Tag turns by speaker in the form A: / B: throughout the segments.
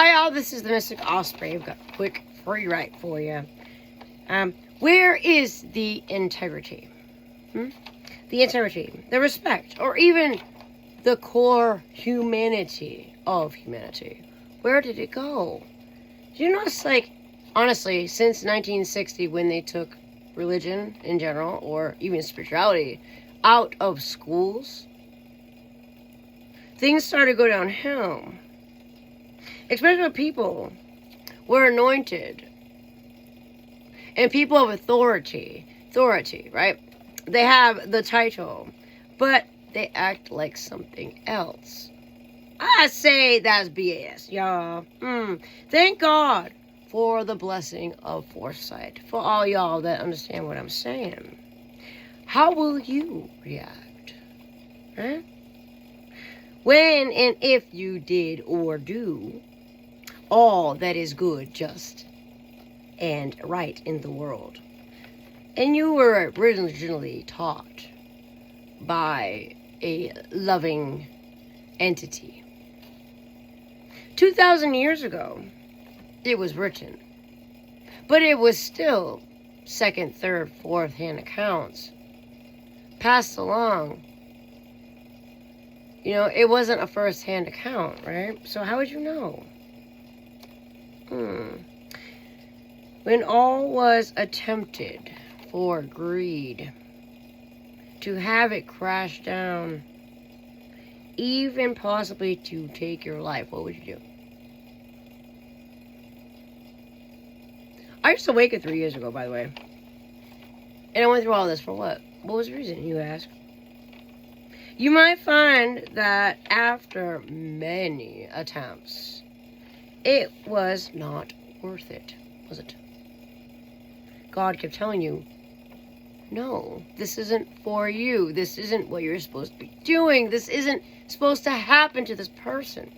A: Hi all, this is the Mystic Osprey. I've got a quick free write for you. Where is the integrity? The integrity, the respect, or even the core humanity of humanity? Where did it go? Do you notice, honestly, since 1960, when they took religion in general, or even spirituality, out of schools, things started to go downhill. Especially when people were anointed and people of authority, right? They have the title, but they act like something else. I say that's BS, y'all. Thank God for the blessing of foresight. For all y'all that understand what I'm saying. How will you react? Right? When and if you did or do all that is good, just, and right in the world, and you were originally taught by a loving entity 2,000 years ago, it was written, but it was still second, third, fourth hand accounts passed along. It wasn't a first hand account, right? So how would you know? When all was attempted for greed to have it crash down, even possibly to take your life, what would you do? I used to wake up 3 years ago, by the way. And I went through all this for what? What was the reason, you ask? You might find that after many attempts, it was not worth it, was it? God kept telling you, no, this isn't for you. This isn't what you're supposed to be doing. This isn't supposed to happen to this person.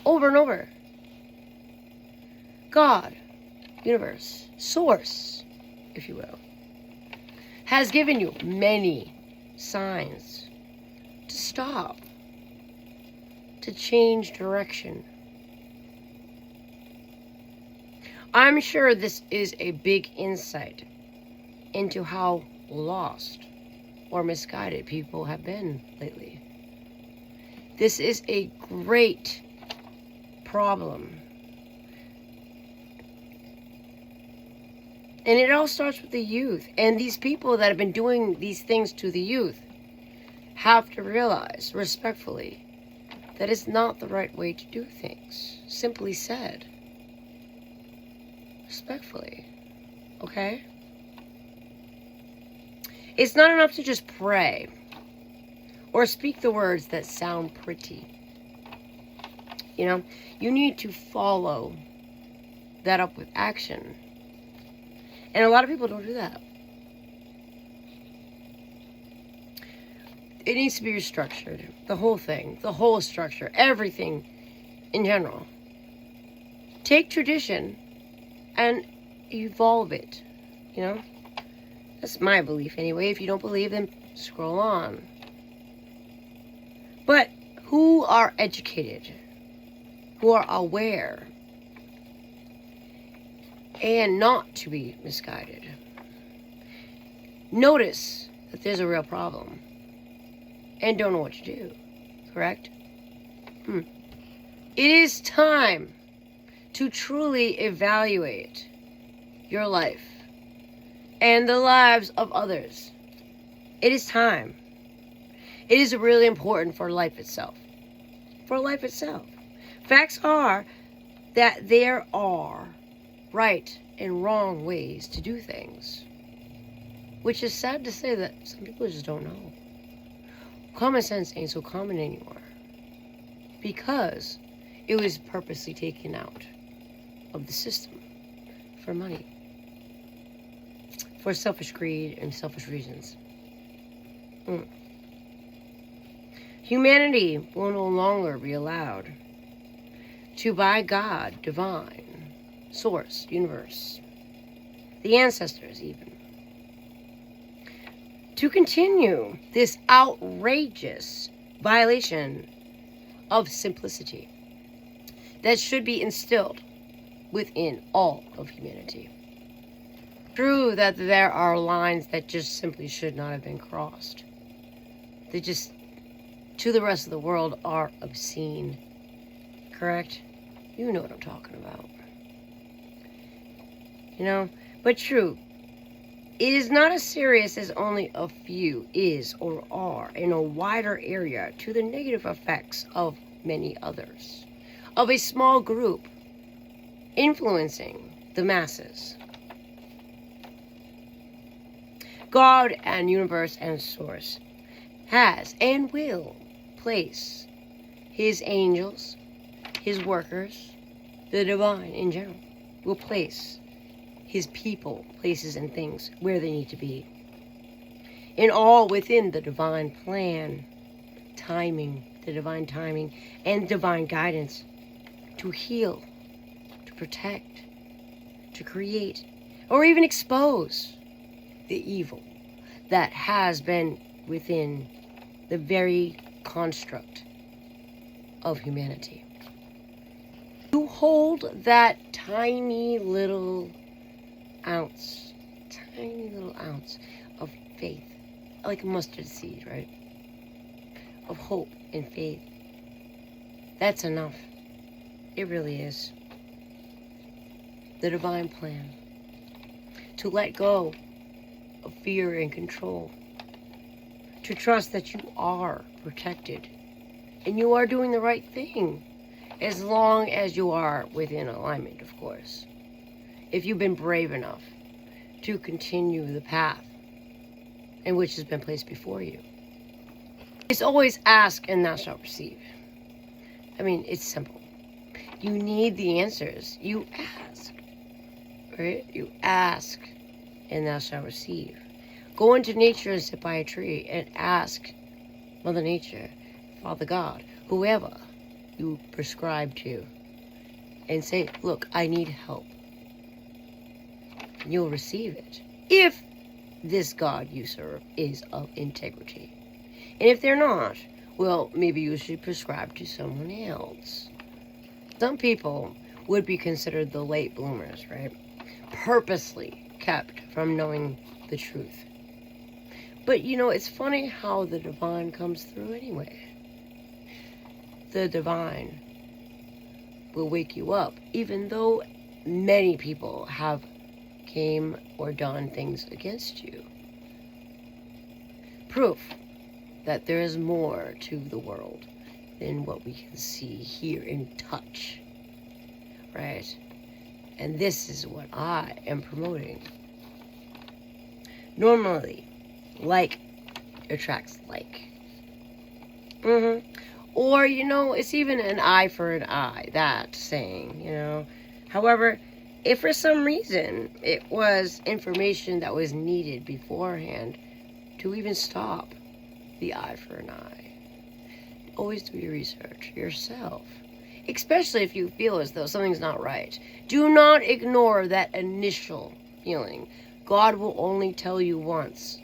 A: Over and over. God, universe, source, if you will, has given you many signs to stop, to change direction. I'm sure this is a big insight into how lost or misguided people have been lately. This is a great problem. And it all starts with the youth. And these people that have been doing these things to the youth have to realize, respectfully, that it's not the right way to do things. Simply said. Respectfully. Okay? It's not enough to just pray or speak the words that sound pretty. You need to follow that up with action. And a lot of people don't do that. It needs to be restructured. The whole thing. The whole structure. Everything in general. Take tradition and evolve it. That's my belief anyway. If you don't believe, then scroll on. But who are educated, who are aware, and not to be misguided, notice that there's a real problem and don't know what to do, correct? It is time to truly evaluate your life and the lives of others. It is time. It is really important for life itself. For life itself. Facts are that there are right and wrong ways to do things. Which is sad to say that some people just don't know. Common sense ain't so common anymore. Because it was purposely taken out of the system for money. For selfish greed and selfish reasons. Humanity will no longer be allowed to, by God, divine, source, universe, the ancestors even, to continue this outrageous violation of simplicity. that should be instilled within all of humanity. True that there are lines that just simply should not have been crossed. They just, to the rest of the world, are obscene. Correct? You know what I'm talking about. You know? But true, it is not as serious as only a few is or are in a wider area to the negative effects of many others, of a small group influencing the masses. God and universe and source has and will place his angels, his workers, the divine in general, will place his people, places, and things where they need to be. In all within the divine plan, timing, the divine timing, and divine guidance to heal, to protect, to create, or even expose the evil that has been within the very construct of humanity. To hold that tiny little ounce of faith, like a mustard seed, right? Of hope and faith. That's enough. It really is. The divine plan. To let go of fear and control. To trust that you are protected and you are doing the right thing, as long as you are within alignment, of course. If you've been brave enough to continue the path in which has been placed before you. It's always ask and thou shalt receive. I mean, it's simple. You need the answers. You ask, right? You ask and thou shalt receive. Go into nature and sit by a tree and ask Mother Nature, Father God, whoever you prescribe to, and say, look, I need help. And you'll receive it. If this God you serve is of integrity. And if they're not, well, maybe you should prescribe to someone else. Some people would be considered the late bloomers, right? Purposely kept from knowing the truth. But, you know, it's funny how the divine comes through anyway. The divine will wake you up, even though many people have came or done things against you. Proof that there is more to the world than what we can see, hear, and touch. Right? And this is what I am promoting. Normally, like attracts like. Or, you know, it's even an eye for an eye, that saying, you know. However, if for some reason it was information that was needed beforehand to even stop the eye for an eye, always do your research yourself. Especially if you feel as though something's not right. Do not ignore that initial feeling. God will only tell you once.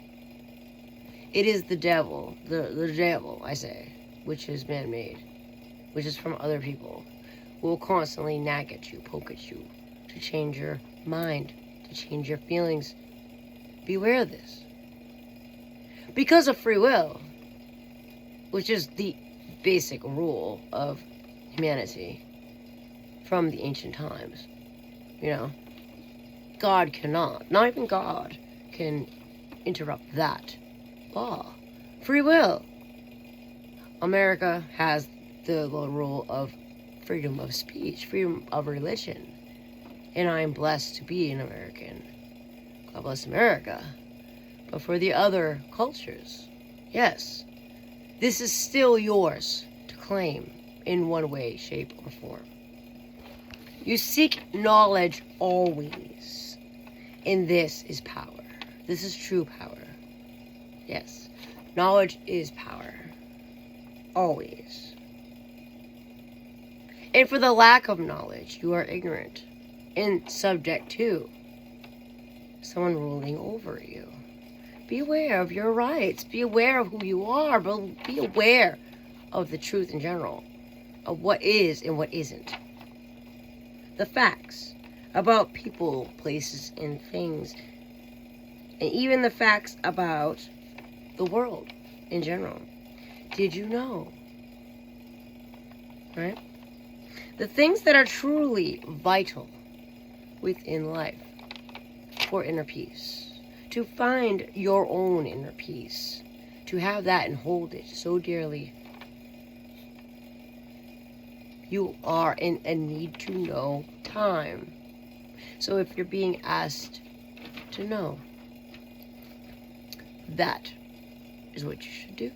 A: It is the devil, the devil, I say, which is man-made, which is from other people, will constantly nag at you, poke at you, to change your mind, to change your feelings. Beware of this. Because of free will, which is the basic rule of humanity from the ancient times, you know, God cannot, not even God can interrupt that law. Free will. America has the rule of freedom of speech, freedom of religion. And I am blessed to be an American. God bless America. But for the other cultures, yes, this is still yours to claim in one way, shape, or form. You seek knowledge always. And this is power. This is true power. Yes, knowledge is power. Always. And for the lack of knowledge, you are ignorant and subject to someone ruling over you. Be aware of your rights. Be aware of who you are, but be aware of the truth in general, of what is and what isn't. the facts about people, places, and things, and even the facts about the world in general. Did you know? Right? The things that are truly vital within life for inner peace. To find your own inner peace. To have that and hold it so dearly. You are in a need to know time. So if you're being asked to know, that is what you should do.